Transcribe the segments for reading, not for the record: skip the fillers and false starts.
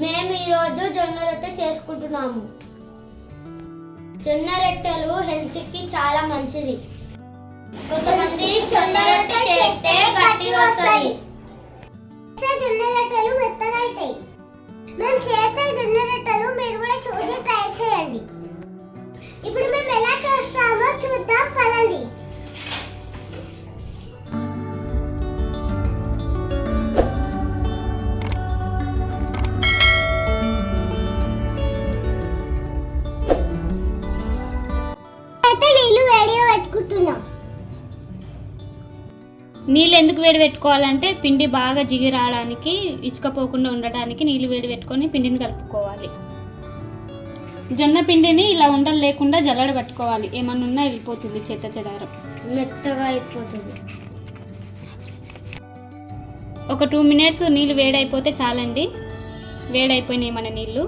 మేము ఈరోజు జొన్న రొట్టె చేసుకుంటున్నాము. జొన్న రొట్టెలు హెల్త్ కి చాలా మంచిది. కొంతమంది జొన్న రొట్టె చేస్తే గట్టిగా వస్తుంది. జొన్న రొట్టెలు మెత్తగా అవుతాయి. మేము చేసే జొన్న రొట్టెలు మీరు కూడా చూసి ట్రై చేయండి. ఇప్పుడు మేము ఎలా చేస్తామో చూద్దాం పదండి. నీళ్ళు ఎందుకు వేడి పెట్టుకోవాలంటే పిండి బాగా జిగి రావడానికి, ఇచ్చుకపోకుండా ఉండడానికి నీళ్ళు వేడి పెట్టుకొని పిండిని కలుపుకోవాలి. జొన్న పిండిని ఇలా ఉండలు లేకుండా జల్లడ పట్టుకోవాలి. ఏమన్నా ఉన్నా వెళ్ళిపోతుంది, చెత్త చెదారం మెత్తగా అయిపోతుంది. ఒక 2 minutes నీళ్ళు వేడైపోతే చాలండి. వేడైపోయినాయి మన నీళ్ళు.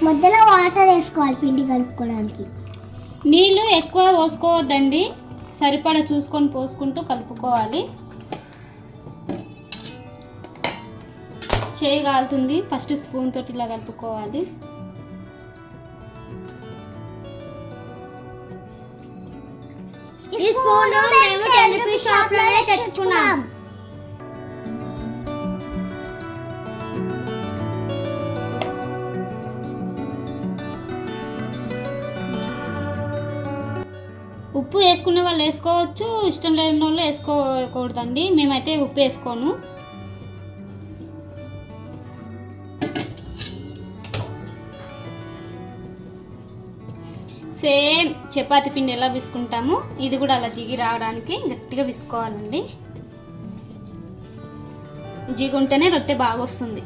మధ్యలో వాటర్ వేసుకోవాలి పిండి కలుపుకోవడానికి. నీళ్ళు ఎక్కువ పోసుకోవద్దండి, సరిపడా చూసుకొని పోసుకుంటూ కలుపుకోవాలి. చేయి కాలుతుంది, ఫస్ట్ స్పూన్ తోటి ఇలా కలుపుకోవాలి. ఈ స్పూన్ మేము 10 రూపీస్ షాప్ లోనే తెచ్చుకున్నాం. ఉప్పు వేసుకునే వాళ్ళు వేసుకోవచ్చు, ఇష్టం లేని వాళ్ళు వేసుకోకూడదండి. మేమైతే ఉప్పు వేసుకోను. సేమ్ చపాతి పిండి ఎలా విసుకుంటామో ఇది కూడా అలా జిగి రావడానికి గట్టిగా విసుకోవాలండి. జిగి ఉంటేనే రొట్టె బాగా వస్తుంది.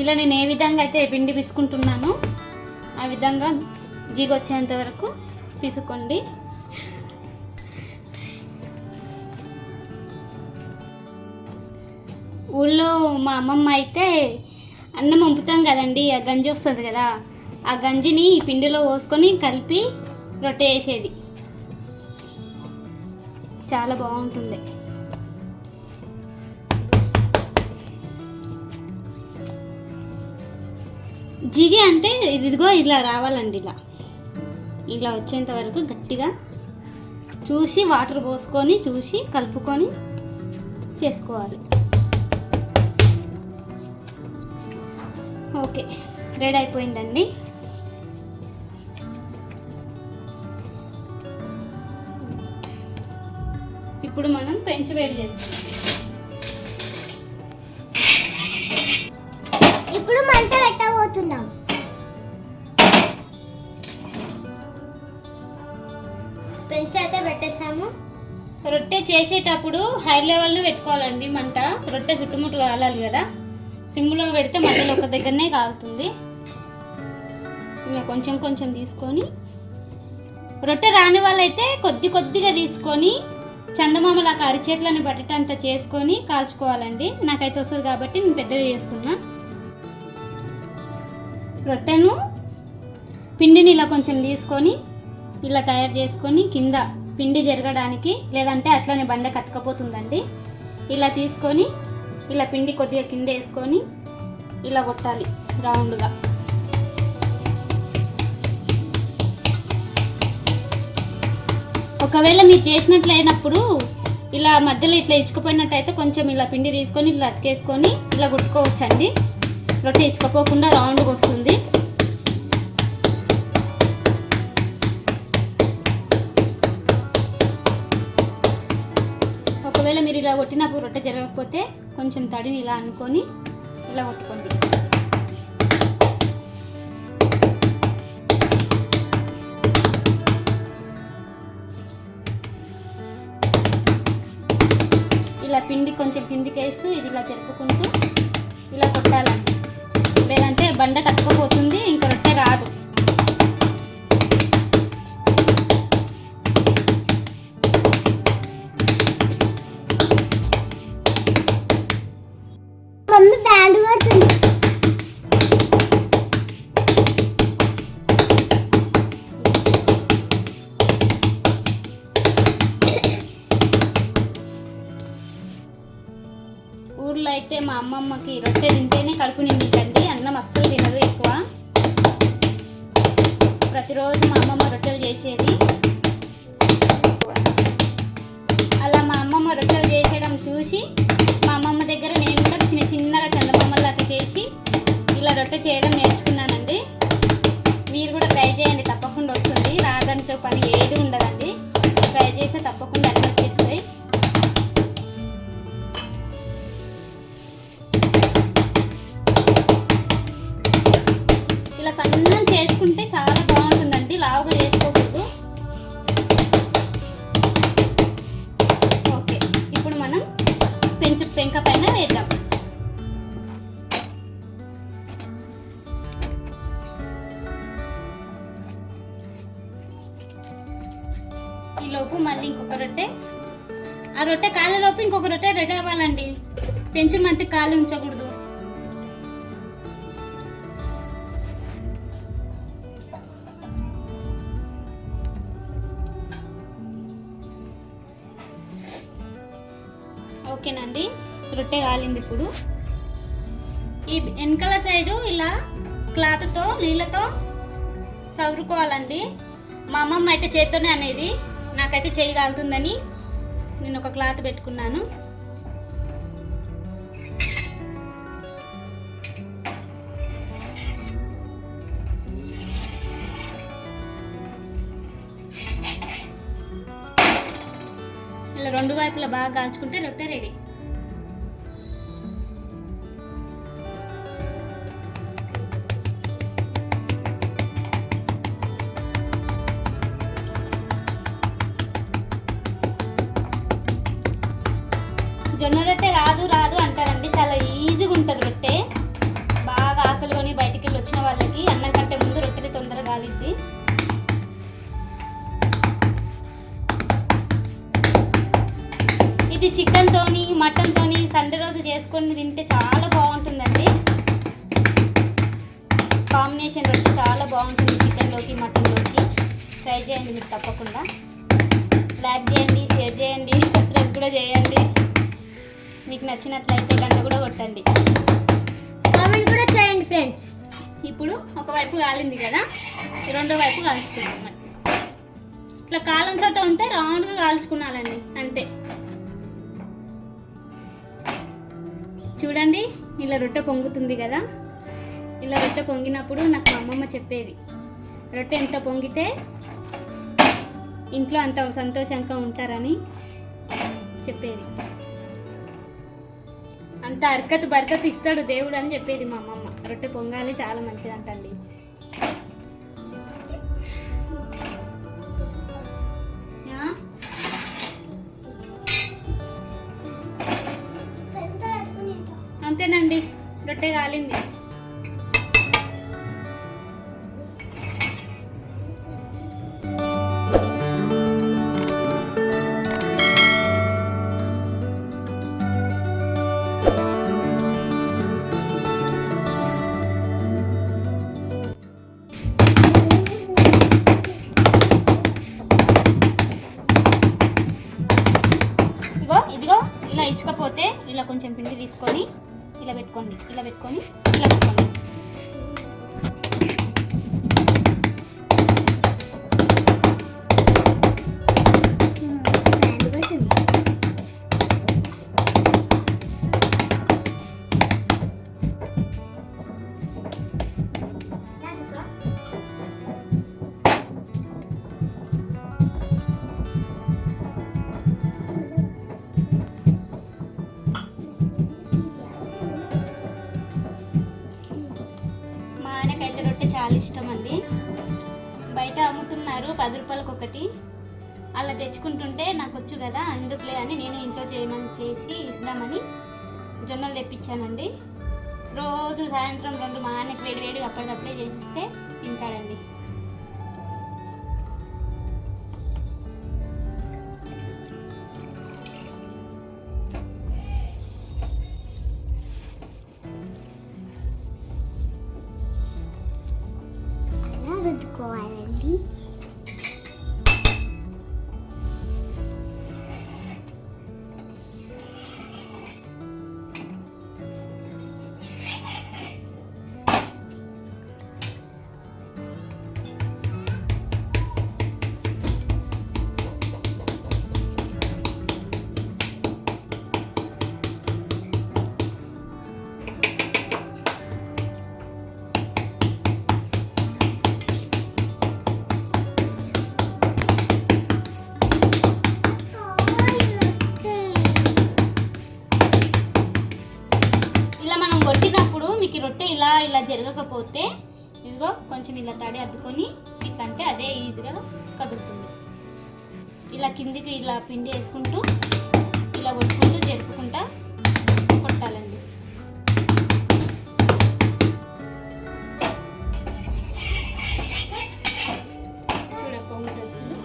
ఇలా నేను ఏ విధంగా అయితే పిండి పిసుకుంటున్నానో ఆ విధంగా జిగి వచ్చేంత వరకు పిసుకోండి. ఊళ్ళో మా అమ్మమ్మ అయితే అన్నం వంపుతాం కదండి, ఆ గంజి వస్తుంది కదా, ఆ గంజిని ఈ పిండిలో పోసుకొని కలిపి రొట్టె వేసేది. చాలా బాగుంటుంది. జిగి అంటే ఇదిగో ఇలా రావాలండి. ఇలా వచ్చేంత వరకు గట్టిగా చూసి వాటర్ పోసుకొని చూసి కలుపుకొని చేసుకోవాలి. ఓకే, రెడీ అయిపోయిందండి. ఇప్పుడు మనం పెంచి వేడి చేసుకుందాం. ఇప్పుడు మంట పెట్టబోతున్నాం. పెంచి అయితే పెట్టేసాము. రొట్టె చేసేటప్పుడు హై లెవెల్లో పెట్టుకోవాలండి మంట. రొట్టె చుట్టుముట్టు కాలాలి కదా, సిమ్లో పెడితే మధ్యలో ఒక దగ్గరనే కాలుతుంది. ఇలా కొంచెం కొంచెం తీసుకొని, రొట్టె రాని వాళ్ళైతే కొద్దిగా తీసుకొని చందమామలాగా అరిచేట్లని పట్టేటంత చేసుకొని కాల్చుకోవాలండి. నాకైతే వస్తుంది కాబట్టి నేను పెద్దగా చేస్తున్నా. రొట్టెను పిండిని ఇలా కొంచెం తీసుకొని ఇలా తయారు చేసుకొని కింద పిండి జరగడానికి, లేదంటే అట్లనే బండ కతకపోతుందండి. ఇలా తీసుకొని ఇలా పిండి కొద్దిగా కింద వేసుకొని ఇలా కొట్టాలి రౌండ్గా. ఒకవేళ మీరు చేసినట్లయినప్పుడు ఇలా మధ్యలో ఇట్లా ఇచ్చుకుపోయినట్టయితే కొంచెం ఇలా పిండి తీసుకొని ఇలా అతికేసుకొని ఇలా కొట్టుకోవచ్చండి. రొట్టె ఇచ్చుకపోకుండా రౌండ్గా వస్తుంది. ఒకవేళ మీరు ఇలా కొట్టినప్పుడు రొట్టె జరగకపోతే కొంచెం తడిని ఇలా అనుకొని ఇలా కొట్టుకోండి. ఇలా పిండి కొంచెం కిందికి వేస్తూ ఇది ఇలా జరుపుకుంటూ ఇలా కొట్టాలండి. లేదంటే బండ కట్టుకోపోతుంది, ఇంక రొట్టె రాదు. మమ్మీ బ్యాండ్ కొడుతుంది. అయితే మా అమ్మమ్మకి రొట్టె తింటేనే కడుపు నిండికండి, అన్నం అస్సలు తినదు ఎక్కువ. ప్రతిరోజు మా అమ్మమ్మ రొట్టెలు చేసేది. అలా మా అమ్మమ్మ రొట్టెలు చేసేయడం చూసి మా అమ్మమ్మ దగ్గర నేను కూడా చిన్నగా చందమామలాగా చేసి ఇలా రొట్టె చేయడం నేర్చుకున్నానండి. మీరు కూడా ట్రై చేయండి, తప్పకుండా వస్తుంది. రాదంటే పని ఏది ఉండదండి, ట్రై చేస్తే తప్పకుండా అన్నీ వచ్చేస్తాయి. ఇలా సన్నం చేసుకుంటే చాలా బాగుంటుందండి, లావుగా చేసుకోకూడదు. ఓకే, ఇప్పుడు మనం పెంక పైన వేద్దాం. ఈలోపు మళ్ళీ ఇంకొక రొట్టె, ఆ రొట్టె కాళ్ళలోపు ఇంకొక రొట్టె రెడీ అవ్వాలండి. పెంచమంటే కాళ్ళు ఉంచకూడదు. ఓకేనండి, రొట్టె కాలింది. ఇప్పుడు ఈ వెనకాల సైడు ఇలా క్లాత్తో నీళ్ళతో సవరుకోవాలండి. మా అమ్మమ్మ అయితే చేత్తోనే అనేది, నాకైతే చేయి కాలుతుందని నేను ఒక క్లాత్ పెట్టుకున్నాను. ఇలా రెండు వైపులా బాగా కాల్చుకుంటే రొట్టె రెడీ. జొన్న రొట్టె రాదు అంటారండి, చాలా ఈజీగా ఉంటుంది రొట్టె. బాగా ఆకలికొని బయటికి వెళ్ళి వచ్చిన వాళ్ళకి అన్నం కంటే ముందు రొట్టెని తొందరగా కాలిద్ది. ఇది చికెన్తోని మటన్తోని సండే రోజు చేసుకొని తింటే చాలా బాగుంటుందండి. కాంబినేషన్ రొట్టె చాలా బాగుంటుంది చికెన్లోకి మటన్లోకి. ట్రై చేయండి మీరు తప్పకుండా. లైక్ చేయండి, షేర్ చేయండి, సబ్స్క్రైబ్ కూడా చేయండి. మీకు నచ్చినట్లయితే గంట కూడా కొట్టండి, కామెంట్ కూడా చేయండి ఫ్రెండ్స్. ఇప్పుడు ఒకవైపు కాలింది కదా, రెండో వైపు కాల్చుకుంటాం. ఇట్లా కాలం చోట ఉంటే రౌండ్గా కాల్చుకున్నాలండి, అంతే. చూడండి, ఇలా రొట్టె పొంగుతుంది కదా. ఇలా రొట్టె పొంగినప్పుడు నాకు మా అమ్మమ్మ చెప్పేది, రొట్టె ఎంత పొంగితే ఇంట్లో అంత సంతోషంగా ఉంటారని చెప్పేది. అంత అర్కత్ బర్కత్ ఇస్తాడు దేవుడు అని చెప్పేది మా అమ్మమ్మ. రొట్టె పొంగాలి, చాలా మంచిదంటండి. అంతేనండి, రొట్టె కాలింది. ఇదిగో ఇలా ఇచ్చకపోతే ఇలా కొంచెం పిండి తీసుకొని ఇలా పెట్టుకోండి, ఇలా పెట్టుకొని ఇలా పెట్టుకోండి. చాలా ఇష్టం అండి. బయట అమ్ముతున్నారు 10 రూపాయలకు ఒకటి. అలా తెచ్చుకుంటుంటే నాకు వచ్చు కదా, ఎందుకులే అని నేను ఇంట్లో చేసి ఇద్దామని జొన్నలు తెప్పించానండి. రోజు సాయంత్రం 2 మా ఆయనకి వేడివేడిగా అప్పటికప్పుడే చేసిస్తే తింటాడండి. రుద్దుకోవాలండి. ఇలా జరగకపోతే ఇదిగో కొంచెం ఇలా తడి అద్దుకొని ఇట్లా అంటే అదే ఈజీగా కదులుతుంది. ఇలా కిందికి ఇలా పిండి వేసుకుంటూ ఇలా కొట్టుకుంటూ జరుపుకుంటా కొట్టాలండి. చూడ పొంగుతుంది చూడు.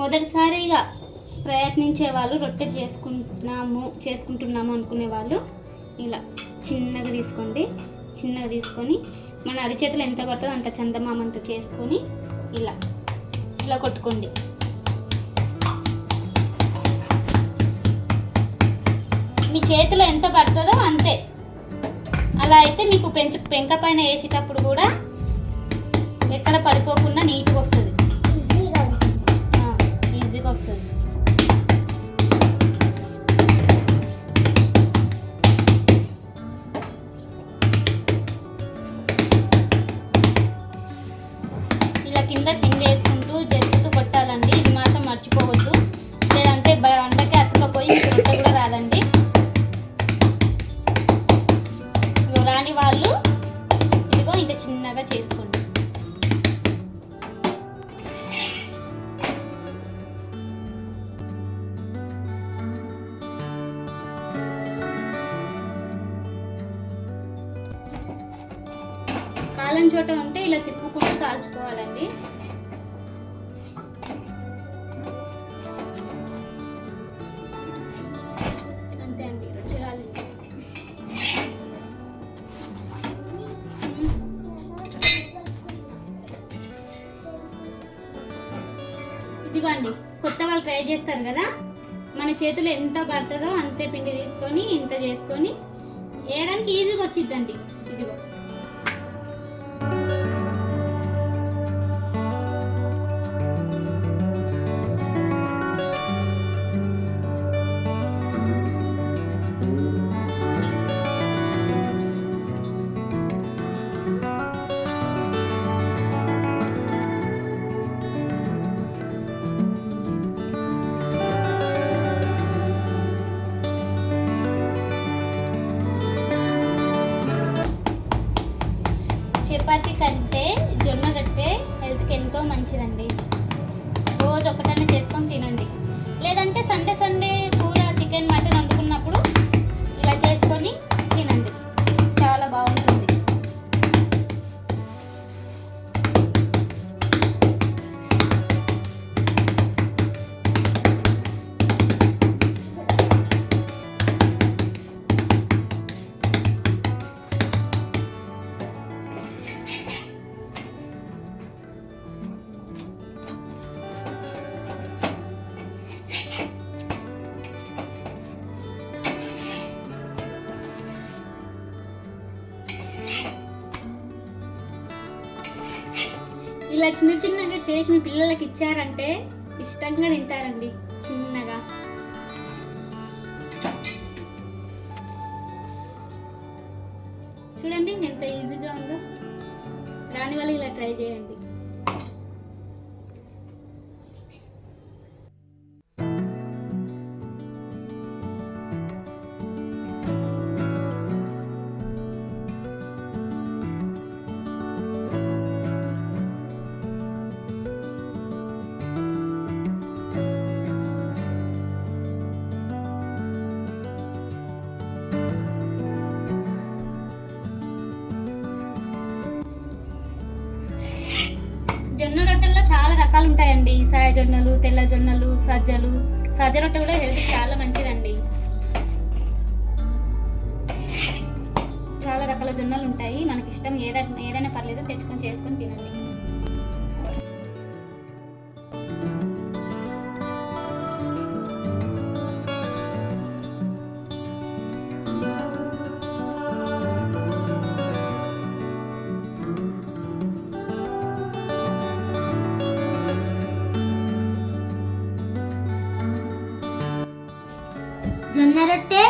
మొదటిసారిగా ప్రయత్నించే వాళ్ళు రొట్టె చేసుకుంటున్నాము అనుకునే వాళ్ళు ఇలా చిన్నగా తీసుకోండి. చిన్నగా తీసుకొని మన అరిచేతులు ఎంత పడుతుందో అంత చందమామంత చేసుకొని ఇలా ఇలా కొట్టుకోండి. మీ చేతిలో ఎంత పడుతుందో అంతే. అలా అయితే మీకు పెంక పైన వేసేటప్పుడు కూడా ఎక్కడ పడిపోకుండా నీట్గా వస్తుంది, ఈజీగా వస్తుంది. ఇలా కింద పిండి వేసుకుంటూ జరుపుతూ కొట్టాలండి. ఇది మాత్రం మర్చిపోవద్దు, లేదంటే బండకి అతుకపోయి మీకు రొట్టె కూడా రాదండి. రాని వాళ్ళు ఇదిగో ఇంత చిన్నగా చేసుకోండి. కాలం చోట ఉంటే ఇలా తిప్పుకుంటూ కాల్చుకోవాలండి. అంతే అండి, రొట్టె కాలింది. ఇదిగోండి, కొత్త వాళ్ళు ట్రై చేస్తారు కదా, మన చేతులు ఎంత పడుతుందో అంతే పిండి తీసుకొని ఇంత చేసుకొని వేయడానికి ఈజీగా వచ్చిద్దండి. ఇదిగో చపాతీ కంటే జొన్న రొట్టె హెల్త్కి ఎంతో మంచిదండి. రోజు ఒకటన్నా చేసుకొని తినండి. లేదంటే సండే కూర చికెన్ మటన్ వండుకున్నప్పుడు ఇలా చేసుకొని తినండి, చాలా బాగుంటుంది. ఇలా చిన్నగా చేసి మీ పిల్లలకి ఇచ్చారంటే ఇష్టంగా తింటారండి. చిన్నగా చూడండి ఎంత ఈజీగా ఉందో. రాని వాళ్ళు ఇలా ట్రై చేయండి. జొన్న రొట్టెల్లో చాలా రకాలు ఉంటాయండి. సాయ జొన్నలు, తెల్ల జొన్నలు, సజ్జలు. సజ్జ రొట్టె కూడా హెల్త్ చాలా మంచిదండి. చాలా రకాల జొన్నలు ఉంటాయి. మనకి ఇష్టం ఏదైనా పర్లేదు, తెచ్చుకొని చేసుకొని తినండి. జొన్న రొట్టె,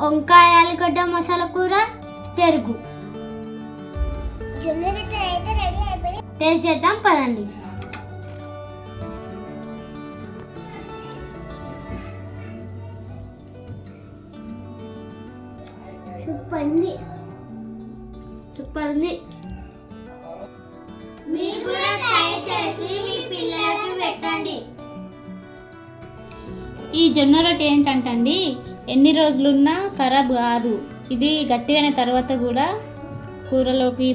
వంకాయ ఆలుగడ్డ మసాలా కూర, పెరుగు. జొన్న రొట్టె అయితే రెడీ అయిపోయి టేస్ట్ చేద్దాం పదండి. సూపర్ ఉంది. సూపర్ ఉంది. మీరు కూడా ట్రై చేసి మీ పిల్లలకి పెట్టండి. ఈ జొన్న రొట్టె ఏంటంటండి, ఎన్ని రోజులున్నా ఖరాబ్ కాదు. ఇది గట్టిగైన తర్వాత కూడా కూరలోకి,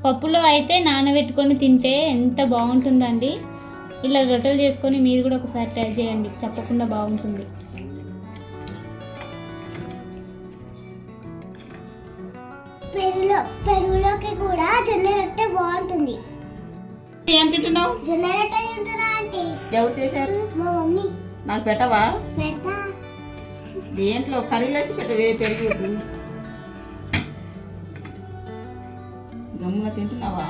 పప్పులో అయితే నానబెట్టుకొని తింటే ఎంత బాగుంటుందండి. ఇలా రొట్టెలు చేసుకొని మీరు కూడా ఒకసారి ట్రై చేయండి, తప్పకుండా బాగుంటుంది. పెరుగులోకి కూడా జొన్న రొట్టె బాగుంటుంది. ఏం తింటున్నావు? జొన్న రొట్టె తింటున్నా ఆంటీ. ఎవరు చేశారు? మా మమ్మీ. నాకు పెట్టవా? పెడతా. దేంట్లో కర్రీలో వేసి పెట్టవే, పెరుగు గమ్ముగా తింటున్నావా?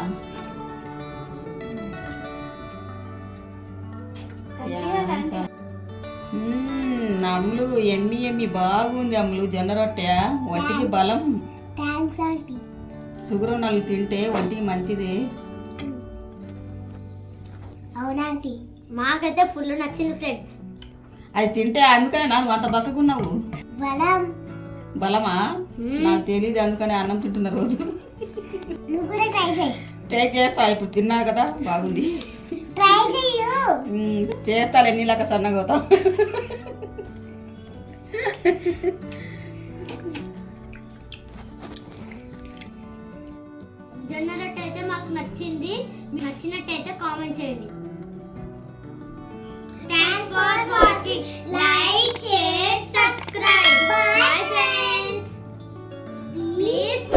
అమ్ములు ఎమ్మి బాగుంది అమ్ములు. జొన్న రొట్టె ఒంటికి బలం. Thanks aunty. షుగర్ ఉన్న వాళ్ళు తింటే ఒంటికి మంచిది. అవునా ఆంటీ? మాకైతే ఫుల్ నచ్చింది ఫ్రెండ్స్. అది తింటే అందుకనే నాకు అంత బక్కకున్నావు. బలం. బలమా? నాకు తెలియదు, అందుకనే అన్నం తింటున్న రోజు. నువ్వు కూడా ట్రై చేయి. ట్రై చేస్తా, ఇప్పుడు తిన్నాను కదా, బాగుంది. ట్రై చెయ్యు. చేస్తాలే, నీలాగా సన్నగా అవుతా. జొన్న రొట్టె అయితే మాకు నచ్చింది. మీకు నచ్చినట్టయితే కామెంట్ చేయండి. Thanks for watching. Like, share, subscribe. Bye friends. Please